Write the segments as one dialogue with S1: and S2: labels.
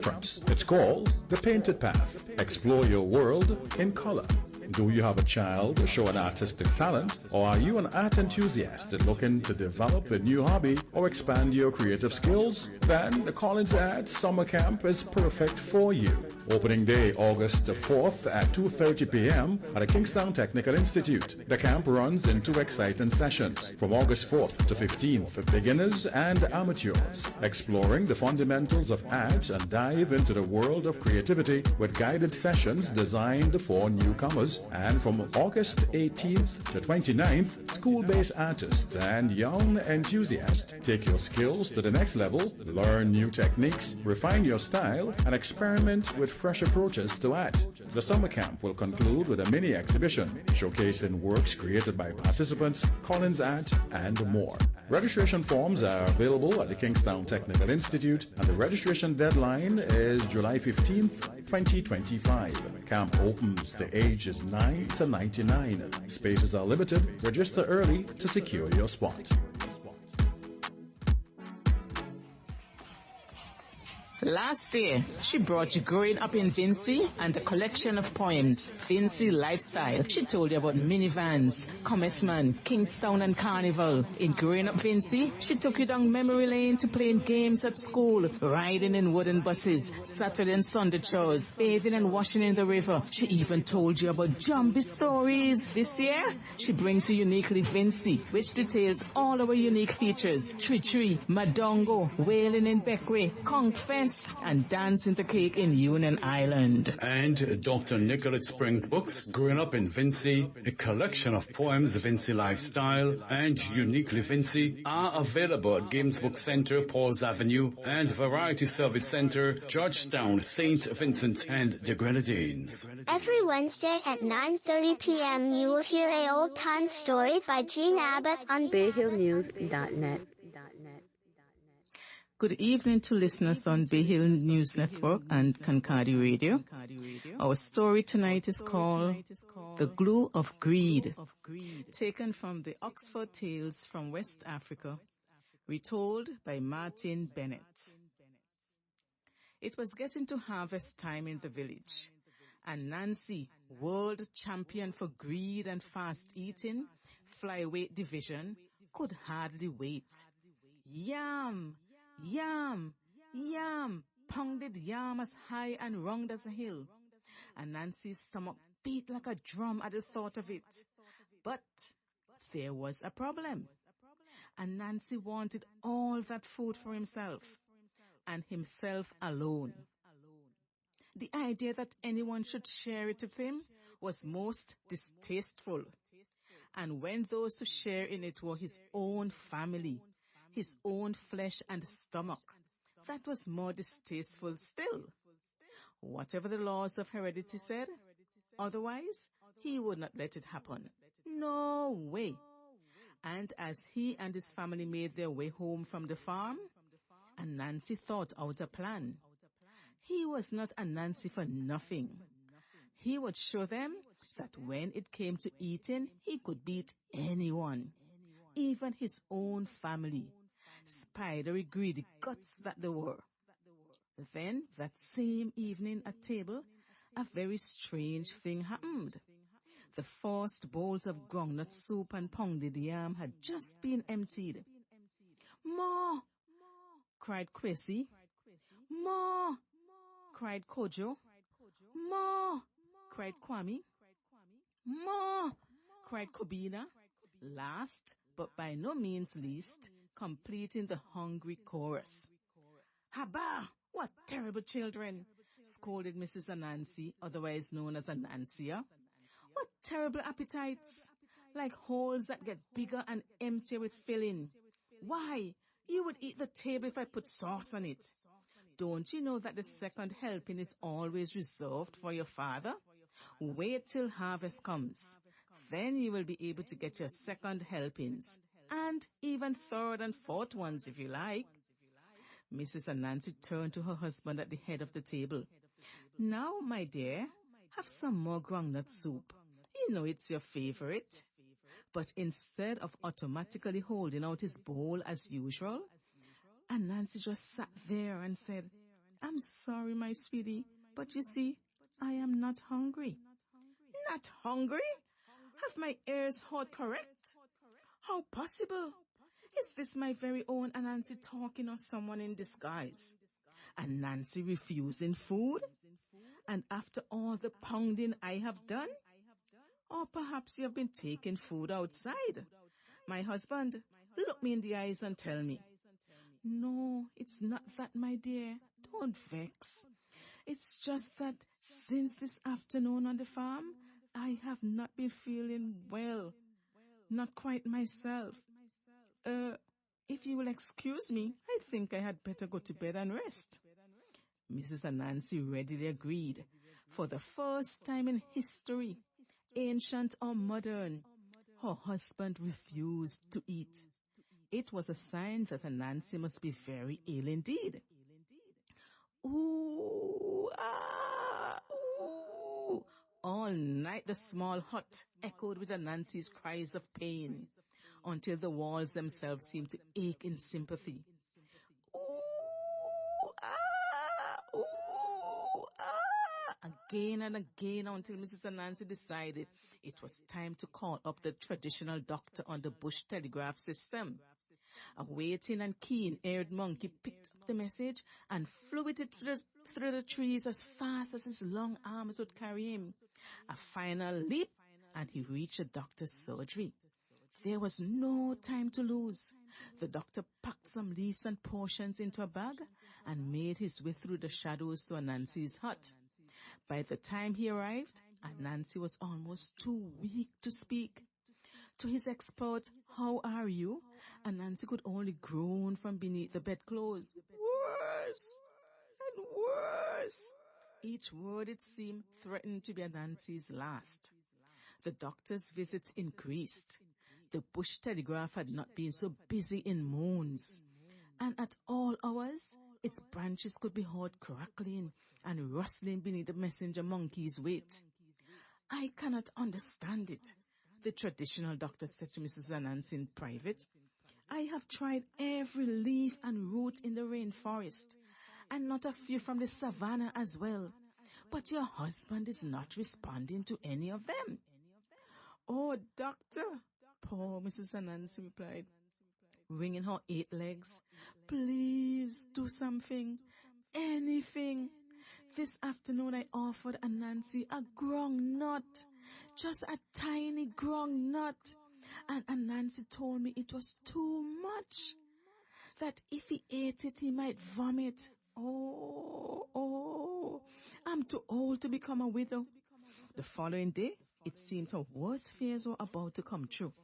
S1: Difference. It's called The Painted Path. Explore your world in color. Do you have a child to show an artistic talent? Or are you an art enthusiast looking to develop a new hobby or expand your creative skills? Then the Collins Art Summer Camp is perfect for you. Opening day August 4th at 2:30 p.m. at the Kingstown Technical Institute. The camp runs in 2 exciting sessions from August 4th to 15th for beginners and amateurs, exploring the fundamentals of art and dive into the world of creativity with guided sessions designed for newcomers. And from August 18th to 29th, school-based artists and young enthusiasts take your skills to the next level, learn new techniques, refine your style, and experiment with fresh approaches to art. The summer camp will conclude with a mini exhibition showcasing works created by participants, Collins Art, and more. Registration forms are available at the Kingstown Technical Institute, and the registration deadline is July 15th, 2025. Camp opens to ages 9 to 99. Spaces are limited. Register early to secure your spot.
S2: Last year, she brought you Growing Up in Vincy and a collection of poems, Vincy Lifestyle. She told you about minivans, Commerceman, Kingstown and Carnival. In Growing Up Vincy, she took you down memory lane to playing games at school, riding in wooden buses, Saturday and Sunday chores, bathing and washing in the river. She even told you about zombie stories. This year, she brings you Uniquely Vincy, which details all our unique features. Tree, Madongo, whaling in Beckway, Conch Fest, and Dancing the Cake in Union Island.
S3: And Dr. Nicolette Springs books, Growing Up in Vincy, a collection of poems, Vincy Lifestyle, and Uniquely Vincy, are available at Games Book Center, Pauls Avenue, and Variety Service Center, Georgetown, St. Vincent and the Grenadines.
S4: Every Wednesday at 9:30 p.m. you will hear a old-time story by Gene Abbott on BayHillNews.net.
S2: Good evening to listeners on Bay Hill News Network and Kankadi Radio. Our story tonight is called The Glue of Greed, taken from the Oxford Tales from West Africa, retold by Martin Bennett. It was getting to harvest time in the village, and Nancy, world champion for greed and fast eating, flyweight division, could hardly wait. Yam! Yam, yam, pounded yam as high and round as a hill, and Nancy's stomach beat like a drum at the thought of it. But there was a problem, and Nancy wanted all that food for himself, and himself alone. The idea that anyone should share it with him was most distasteful, and when those who share in it were his own family, his own flesh and stomach, that was more distasteful still. Whatever the laws of heredity said, otherwise he would not let it happen. No way. And as he and his family made their way home from the farm, and Nancy thought out a plan. He was not a Nancy for nothing. He would show them that when it came to eating, he could beat anyone, even his own family. Spidery, greedy guts that they were. Then, that same evening at table, a very strange thing happened. The forced bowls of groundnut soup and pounded yam had just been emptied. "Ma!" cried Kwesi. "Ma!" cried Kojo. "Ma!" cried Kwame. "Ma!" cried Kobina. Last, but by no means least, completing the hungry chorus. "Haba! What terrible children!" scolded Mrs. Anansi, otherwise known as Anancia. "What terrible appetites! Like holes that get bigger and emptier with filling. Why, you would eat the table if I put sauce on it. Don't you know that the second helping is always reserved for your father? Wait till harvest comes. Then you will be able to get your second helpings. And even third and fourth ones if you like." Mrs. Anansi turned to her husband at the head of the table. "Now, my dear, have some more groundnut soup. You know it's your favorite." But instead of automatically holding out his bowl as usual, Anansi just sat there and said, I'm sorry, my sweetie, but you see, I am not hungry. Not hungry? Have my ears heard correct? How possible? Is this my very own Anansi talking or someone in disguise? And Nancy refusing food? And after all the pounding I have done? Or perhaps you have been taking food outside. My husband, look me in the eyes and tell me. No, it's not that, my dear. Don't vex. It's just that since this afternoon on the farm, I have not been feeling well. Not quite myself. If you will excuse me, I think I had better go to bed and rest. Mrs. Anansi readily agreed. For the first time in history, ancient or modern, her husband refused to eat. It was a sign that Anansi must be very ill indeed. Ooh, ah, ooh. All night the small hut echoed with Anansi's cries of pain, until the walls themselves seemed to ache in sympathy. Ooh, ah, ooh, ah. Again and again until Mrs. Anansi decided it was time to call up the traditional doctor on the bush telegraph system. A waiting and keen-eared monkey picked up the message and flew with it through the trees as fast as his long arms would carry him. A final leap, and he reached the doctor's surgery. There was no time to lose. The doctor packed some leaves and portions into a bag and made his way through the shadows to Anansi's hut. By the time he arrived, Anansi was almost too weak to speak. To his expert, "How are you?" Anansi could only groan from beneath the bedclothes. Worse and worse. Each word, it seemed, threatened to be Anansi's last. The doctor's visits increased. The bush telegraph had not been so busy in moons, and at all hours its branches could be heard crackling and rustling beneath the messenger monkey's weight. "I cannot understand it," the traditional doctor said to Mrs. Anansi in private. "I have tried every leaf and root in the rainforest, and not a few from the savannah as well, but your husband is not responding to any of them." "Oh, doctor," poor Mrs. Anansi replied, wringing her 8 legs, "please do something, anything. This afternoon I offered Anansi a grung nut, just a tiny grung nut, and Anansi told me it was too much, that if he ate it he might vomit. Oh, I'm too old to become a widow." The following day, it seemed her worst fears were about to come true.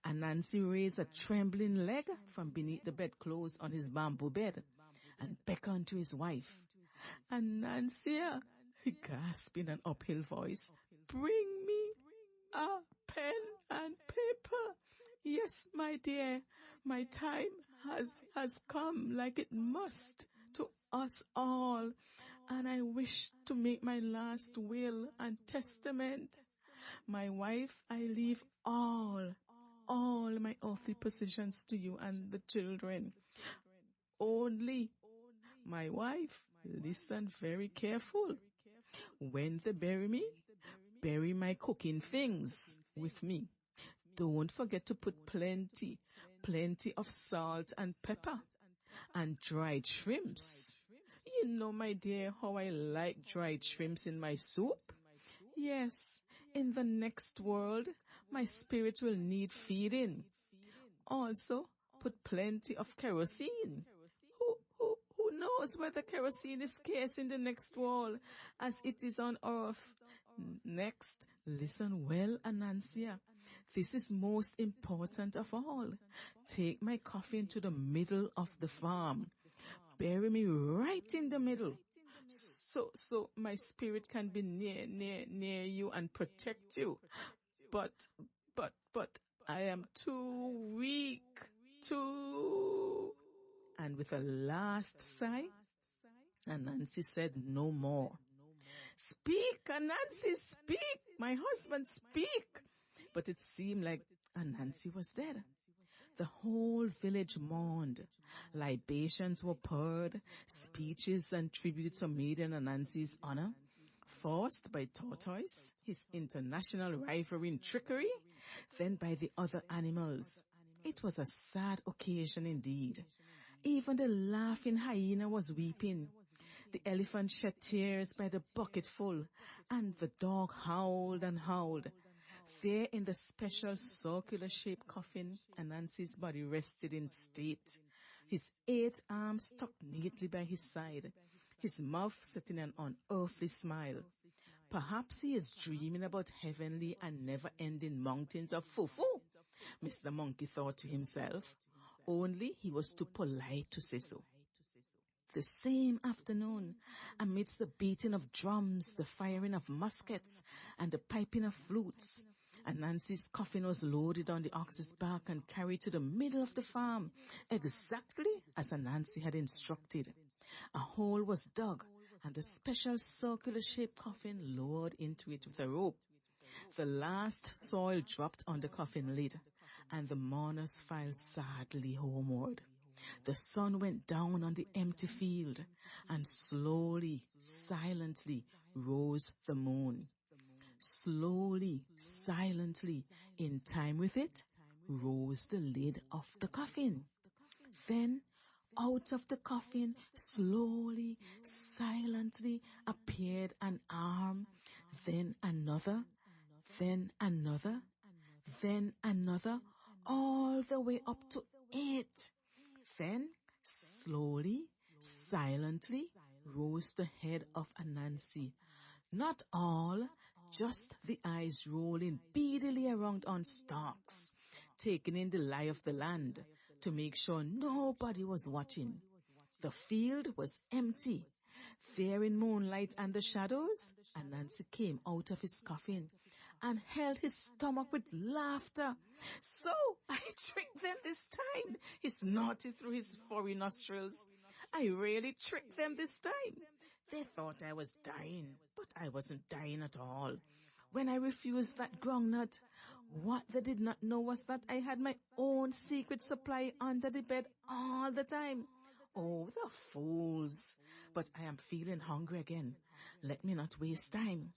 S2: Anansi raised a trembling leg from beneath the bedclothes on his bamboo bed and beckoned to his wife. "Anansi," he gasped in an uphill voice, "bring me a pen and paper. Yes, my dear, my time has come like it must to us all, and I wish to make my last will and testament. My wife, I leave all my earthly possessions to you and the children. Only, my wife, listen very careful. When they bury me, bury my cooking things with me. Don't forget to put plenty of salt and pepper and dried shrimps. You know, my dear, how I like dried shrimps in my soup. Yes, in the next world, my spirit will need feeding. Also, put plenty of kerosene. Who knows whether kerosene is scarce in the next world as it is on earth? Next, listen well, Anansi. This is most important of all. Take my coffin to the middle of the farm. Bury me right in the middle, so my spirit can be near you and protect you. But I am too weak to... And with a last sigh, Anansi said no more. "Speak, Anansi, speak! My husband, speak!" But it seemed like Anansi was dead. The whole village mourned. Libations were poured, speeches and tributes were made in Anansi's honor. First by Tortoise, his international rivalry in trickery, then by the other animals. It was a sad occasion indeed. Even the laughing hyena was weeping. The elephant shed tears by the bucketful, and the dog howled and howled. There in the special circular-shaped coffin, Anansi's body rested in state. His 8 arms tucked neatly by his side, his mouth set in an unearthly smile. Perhaps he is dreaming about heavenly and never-ending mountains of fufu, Mr. Monkey thought to himself. Only he was too polite to say so. The same afternoon, amidst the beating of drums, the firing of muskets, and the piping of flutes, Anansi's coffin was loaded on the ox's back and carried to the middle of the farm, exactly as Anansi had instructed. A hole was dug, and the special circular-shaped coffin lowered into it with a rope. The last soil dropped on the coffin lid, and the mourners filed sadly homeward. The sun went down on the empty field, and slowly, silently rose the moon. Slowly, silently, in time with it, rose the lid of the coffin. Then, out of the coffin, slowly, silently appeared an arm, then another, then another, then another, all the way up to 8. Then, slowly, silently, rose the head of Anansi. Not all, just the eyes rolling beadily around on stalks, taking in the lie of the land to make sure nobody was watching. The field was empty. There in moonlight and the shadows, Anansi came out of his coffin and held his stomach with laughter. So I tricked them this time, he snorted through his furry nostrils. I really tricked them this time. They thought I was dying, but I wasn't dying at all. When I refused that groundnut, what they did not know was that I had my own secret supply under the bed all the time. Oh, the fools! But I am feeling hungry again. Let me not waste time.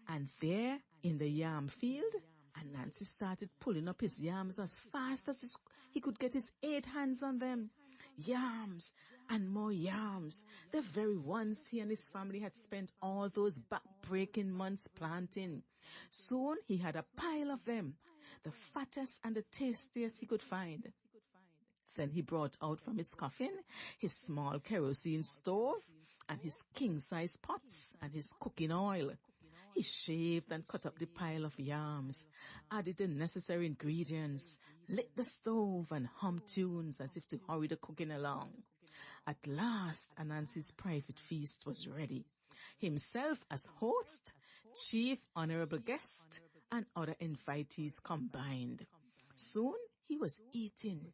S2: And there, in the yam field, Anansi started pulling up his yams as fast as he could get his 8 hands on them. Yams and more yams, the very ones he and his family had spent all those back-breaking months planting. Soon he had a pile of them, the fattest and the tastiest he could find. Then he brought out from his coffin his small kerosene stove and his king-size pots and his cooking oil. He shaved and cut up the pile of yams, added the necessary ingredients, lit the stove and hummed tunes as if to hurry the cooking along. At last, Anansi's private feast was ready. Himself as host, chief honorable guest, and other invitees combined. Soon he was eating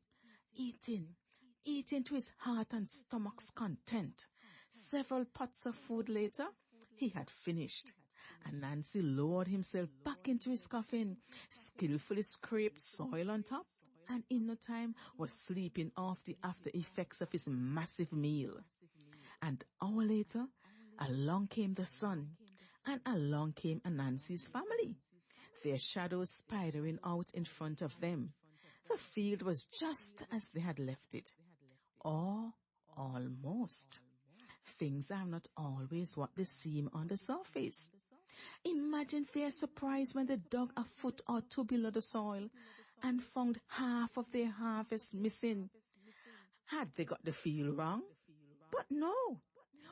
S2: to his heart and stomach's content. Several pots of food later, he had finished. Anansi lowered himself back into his coffin, skillfully scraped soil on top, and in no time was sleeping off the after effects of his massive meal. An hour later, along came the sun, and along came Anansi's family, their shadows spidering out in front of them. The field was just as they had left it. Or almost. Things are not always what they seem on the surface. Imagine their surprise when they dug a foot or 2 below the soil and found half of their harvest missing. Had they got the field wrong? But no.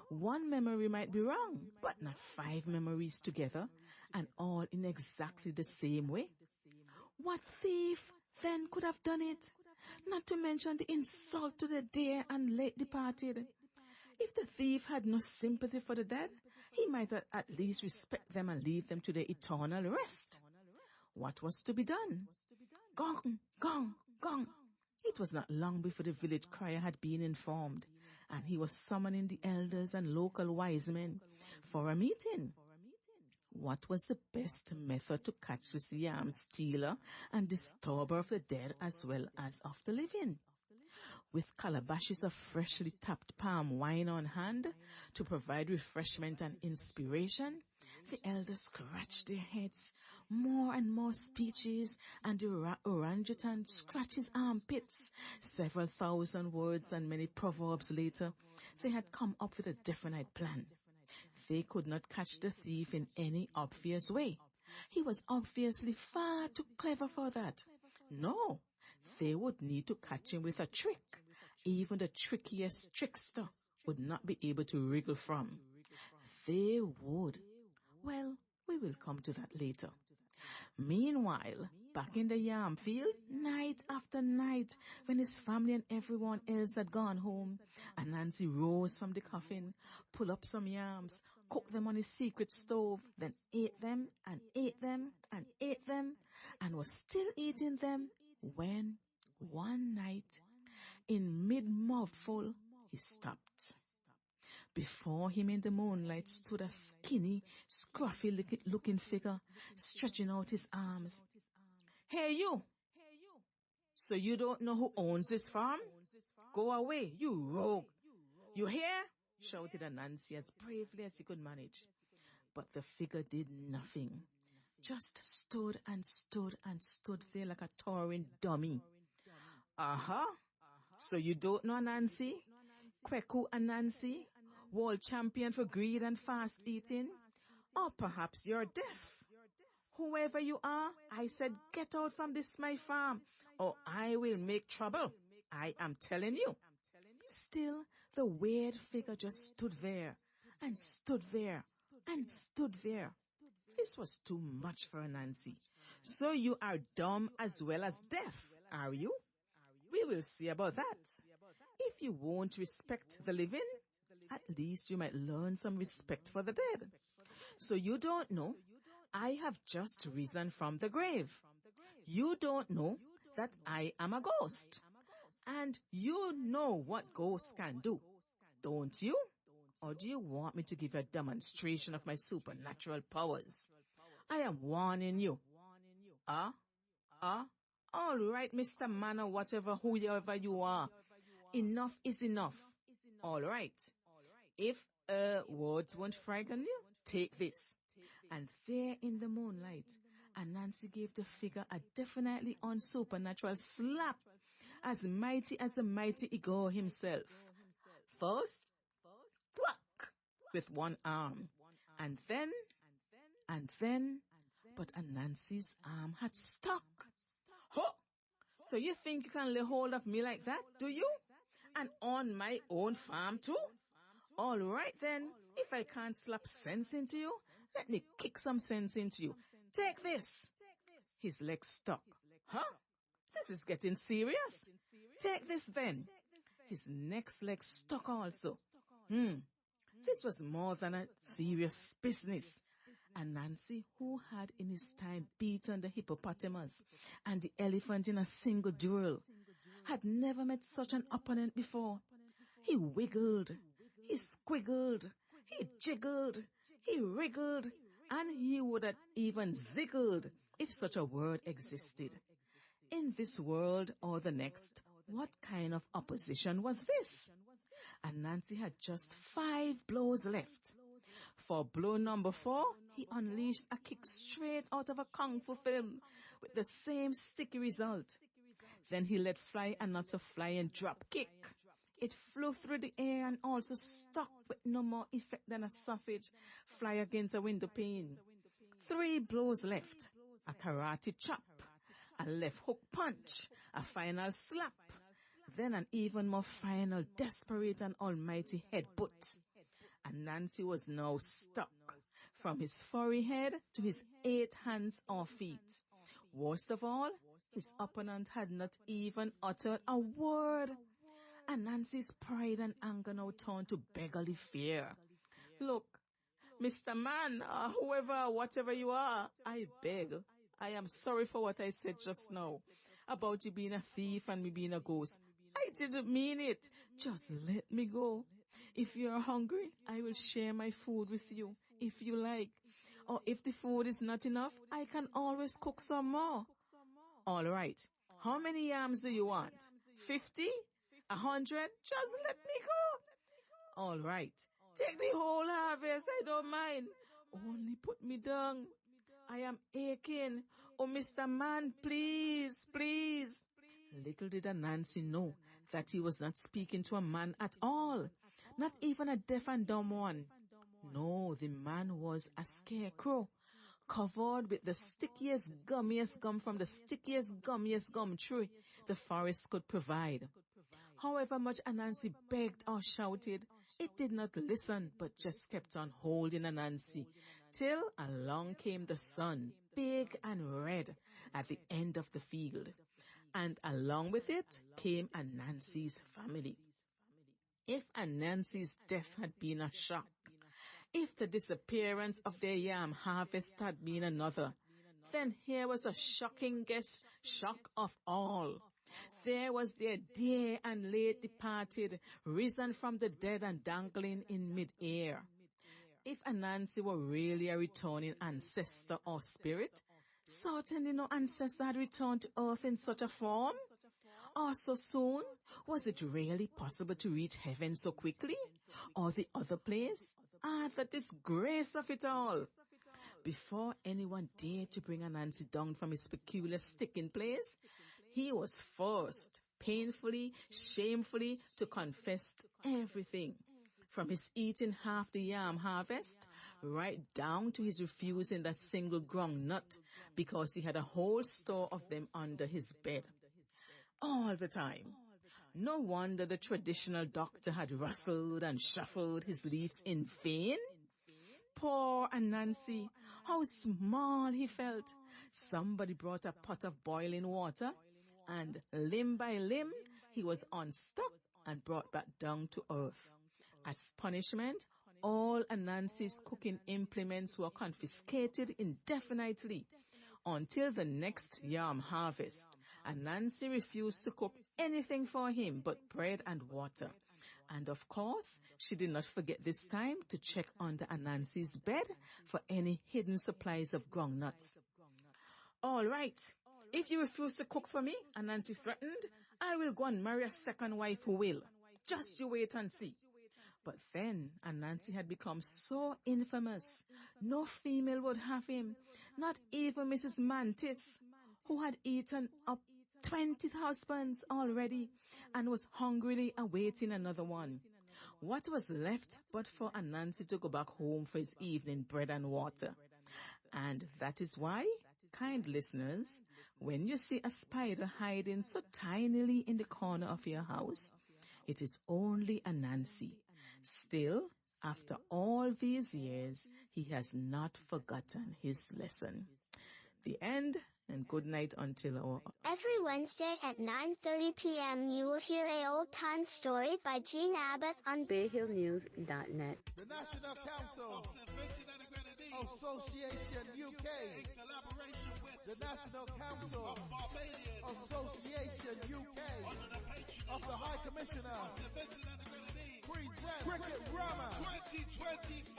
S2: One memory might be wrong, but not 5 memories together, and all in exactly the same way. What thief then could have done it? Not to mention the insult to the dear and late departed. If the thief had no sympathy for the dead, he might at least respect them and leave them to their eternal rest. What was to be done? Gong, gong, gong. It was not long before the village crier had been informed, and he was summoning the elders and local wise men for a meeting. What was the best method to catch this yam stealer and disturber of the dead as well as of the living? With calabashes of freshly tapped palm wine on hand to provide refreshment and inspiration, the elders scratched their heads, more and more speeches, and the orangutan scratched his armpits. Several thousand words and many proverbs later, they had come up with a definite plan. They could not catch the thief in any obvious way. He was obviously far too clever for that. No, they would need to catch him with a trick. Even the trickiest trickster would not be able to wriggle from. They would. Well, we will come to that later. Meanwhile, back in the yam field, night after night, when his family and everyone else had gone home, Anansi rose from the coffin, pulled up some yams, cooked them on his secret stove, then ate them and ate them and ate them, and was still eating them when, one night, in mid-mouthful, he stopped. Before him in the moonlight stood a skinny, scruffy-looking figure, stretching out his arms. "Hey, you! So you don't know who owns this farm? Go away, you rogue! You hear?" shouted Anansi as bravely as he could manage. But the figure did nothing, just stood and stood and stood there like a towering dummy. "Aha! So you don't know Anansi? Kweku Anansi? World champion for greed and fast eating? Or perhaps you're deaf? Whoever you are, I said get out from this my farm, or I will make trouble. I am telling you." Still, the weird figure just stood there, and stood there, and stood there. This was too much for Anansi. "So you are dumb as well as deaf, are you? We will see about that. If you won't respect the living, at least you might learn some respect for the dead. So you don't know, I have just risen from the grave. You don't know that I am a ghost. And you know what ghosts can do, don't you? Or do you want me to give a demonstration of my supernatural powers? I am warning you." All right, Mr. Man or whatever, whoever you are. Enough is enough. All right. If words won't frighten you, take this. And there in the moonlight, Anansi gave the figure a definitely unsupernatural slap, as mighty as the mighty Igor himself. First, thwack with one arm, and then, but Anansi's arm had stuck. "Ho! So you think you can lay hold of me like that, do you? And on my own farm too? All right then, if I can't slap sense into you, let me kick some sense into you. Take this." His leg stuck. "Huh? This is getting serious. Take this then." His next leg stuck also. This was more than a serious business. Anansi, who had in his time beaten the hippopotamus and the elephant in a single duel, had never met such an opponent before. He wiggled, he squiggled, he jiggled, he wriggled, and he would have even ziggled if such a word existed. In this world or the next, what kind of opposition was this? Anansi had just 5 blows left. For blow number 4, he unleashed a kick straight out of a kung fu film with the same sticky result. Then he let fly another flying drop kick. It flew through the air and also stuck with no more effect than a sausage fly against a window pane. 3 blows left. A karate chop, a left hook punch, a final slap, then an even more final, desperate and almighty headbutt. Anansi was now stuck, from his furry head to his 8 hands or feet. Worst of all, his opponent had not even uttered a word. Anansi's pride and anger now turned to beggarly fear. "Look, Mr. Man, whoever, whatever you are, I beg, I am sorry for what I said just now about you being a thief and me being a ghost. I didn't mean it. Just let me go. If you are hungry, I will share my food with you, if you like. Or if the food is not enough, I can always cook some more. All right. How many yams do you want? 50? 100? Just let me go. All right. Take the whole harvest. I don't mind. Only put me down. I am aching. Oh, Mr. Man, please, please. Little did Nancy know that he was not speaking to a man at all. Not even a deaf and dumb one. No, the man was a scarecrow, covered with the stickiest, gummiest gum from the stickiest, gummiest gum tree the forest could provide. However much Anansi begged or shouted, it did not listen, but just kept on holding Anansi, till along came the sun, big and red, at the end of the field. And along with it came Anansi's family. If Anansi's death had been a shock, if the disappearance of their yam harvest had been another, then here was a shocking guest shock of all. There was their dear and late departed, risen from the dead and dangling in mid-air. If Anansi were really a returning ancestor or spirit, certainly no ancestor had returned to earth in such a form. Or so soon? Was it really possible to reach heaven so quickly? Or the other place? The disgrace of it all. Before anyone dared to bring Anansi down from his peculiar sticking place, he was forced, painfully, shamefully, to confess everything. From his eating half the yam harvest, right down to his refusing that single ground nut, because he had a whole store of them under his bed. All the time. No wonder the traditional doctor had rustled and shuffled his leaves in vain. Poor Anansi, how small he felt. Somebody brought a pot of boiling water, and limb by limb he was unstuck and brought back down to earth. As punishment, all Anansi's cooking implements were confiscated indefinitely until the next yam harvest. Anansi refused to cook anything for him but bread and water. And of course, she did not forget this time to check under Anansi's bed for any hidden supplies of groundnuts. All right. If you refuse to cook for me, Anansi threatened, I will go and marry a second wife who will. Just you wait and see. But then Anansi had become so infamous, no female would have him, not even Mrs. Mantis, who had eaten up 20 husbands already and was hungrily awaiting another one. What was left but for Anansi to go back home for his evening bread and water? And that is why, kind listeners, when you see a spider hiding so tinily in the corner of your house, it is only Anansi. Still, after all these years, he has not forgotten his lesson. The end, and good night until our...
S4: Every Wednesday at 9:30 p.m. you will hear a old time story by Gene Abbott on BayHillNews.net.
S5: The National Council Association UK, in collaboration with the National Council Association UK, of the High Commissioner, presents Cricket Rama 2025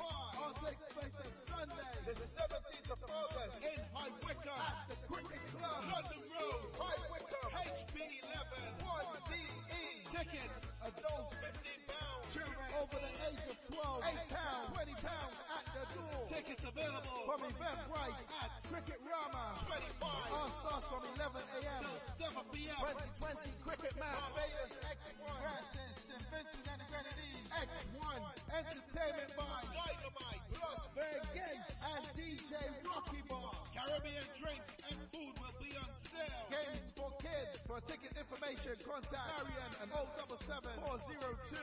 S5: takes place on Sunday, the 17th of August in High Wycombe at the Cricket Club, London Road, High Wycombe, HP11 1DE. Tickets, adults £15, children over the age of 12 £8, £20 at the door. Tickets available from Eventbrite at Cricket Rama 25. All starts from 11 a.m. till 7 p.m. 2020 Cricket Match. Barbados X1 versus St. Vincent and the Grenadines. X1 entertainment by Dynamite plus Vergage and DJ Rocky Bar. Caribbean drinks and food will be on sale. Games for kids. For ticket information, contact Marian and 077 402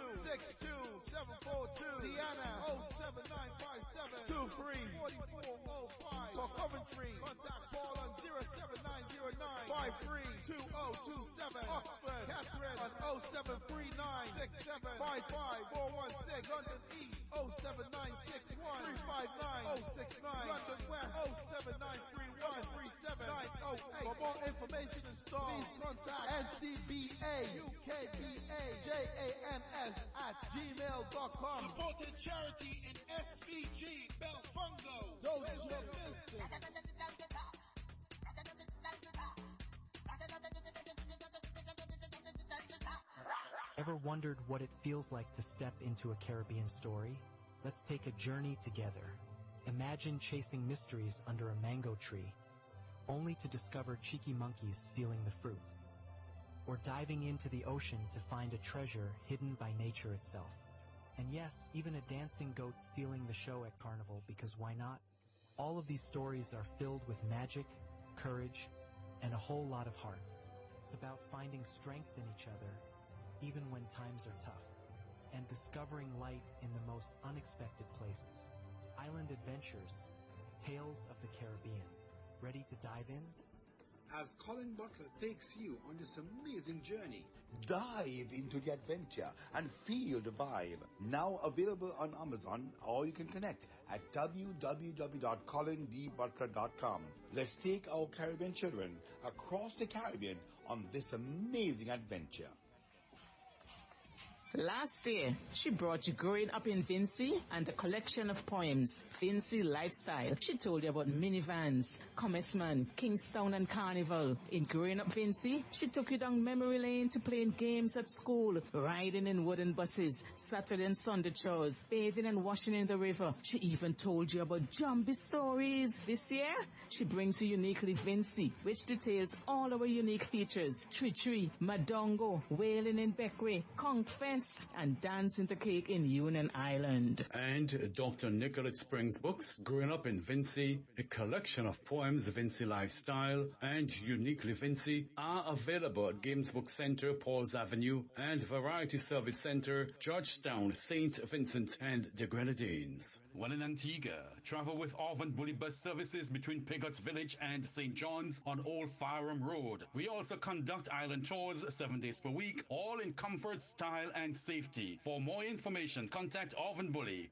S5: 62742. Deanna 07957 234405. For Coventry, contact Paul on 07909 532027. Oxford, Catherine on 0739 6755416. London East 07961 359 069. London West 07931 37908. For more information and stars, please contact NCBA UKBA JANS at gmail.com. Supporting charity in SVG Belfongo. Dojo
S6: Ever wondered what it feels like to step into a Caribbean story? Let's take a journey together. Imagine chasing mysteries under a mango tree, only to discover cheeky monkeys stealing the fruit. Or diving into the ocean to find a treasure hidden by nature itself. And yes, even a dancing goat stealing the show at Carnival, because why not? All of these stories are filled with magic, courage, and a whole lot of heart. It's about finding strength in each other, even when times are tough, and discovering light in the most unexpected places. Island Adventures, Tales of the Caribbean. Ready to dive in?
S7: As Colin Butler takes you on this amazing journey, dive into the adventure and feel the vibe. Now available on Amazon, or you can connect at www.colindbutler.com. Let's take our Caribbean children across the Caribbean on this amazing adventure.
S2: Last year, she brought you Growing Up in Vincy and a collection of poems, Vincy Lifestyle. She told you about minivans, Commerceman, Kingstown and Carnival. In Growing Up Vincy, she took you down memory lane to playing games at school, riding in wooden buses, Saturday and Sunday chores, bathing and washing in the river. She even told you about zombie stories. This year, she brings you Uniquely Vincy, which details all our unique features. Tree, Madongo, whaling in Beckway, Conch Fest, and Dancing the Cake in Union Island.
S3: And Dr. Nicolette Springs books, Growing Up in Vincy, a collection of poems, Vincy Lifestyle, and Uniquely Vincy, are available at Games Book Center, Pauls Avenue, and Variety Service Center, Georgetown, St. Vincent and the Grenadines.
S8: While in Antigua, travel with Alvin Bully bus services between Pigot's Village and St. John's on Old Fareham Road. We also conduct island tours 7 days per week, all in comfort, style, and safety. For more information, contact Alvin Bully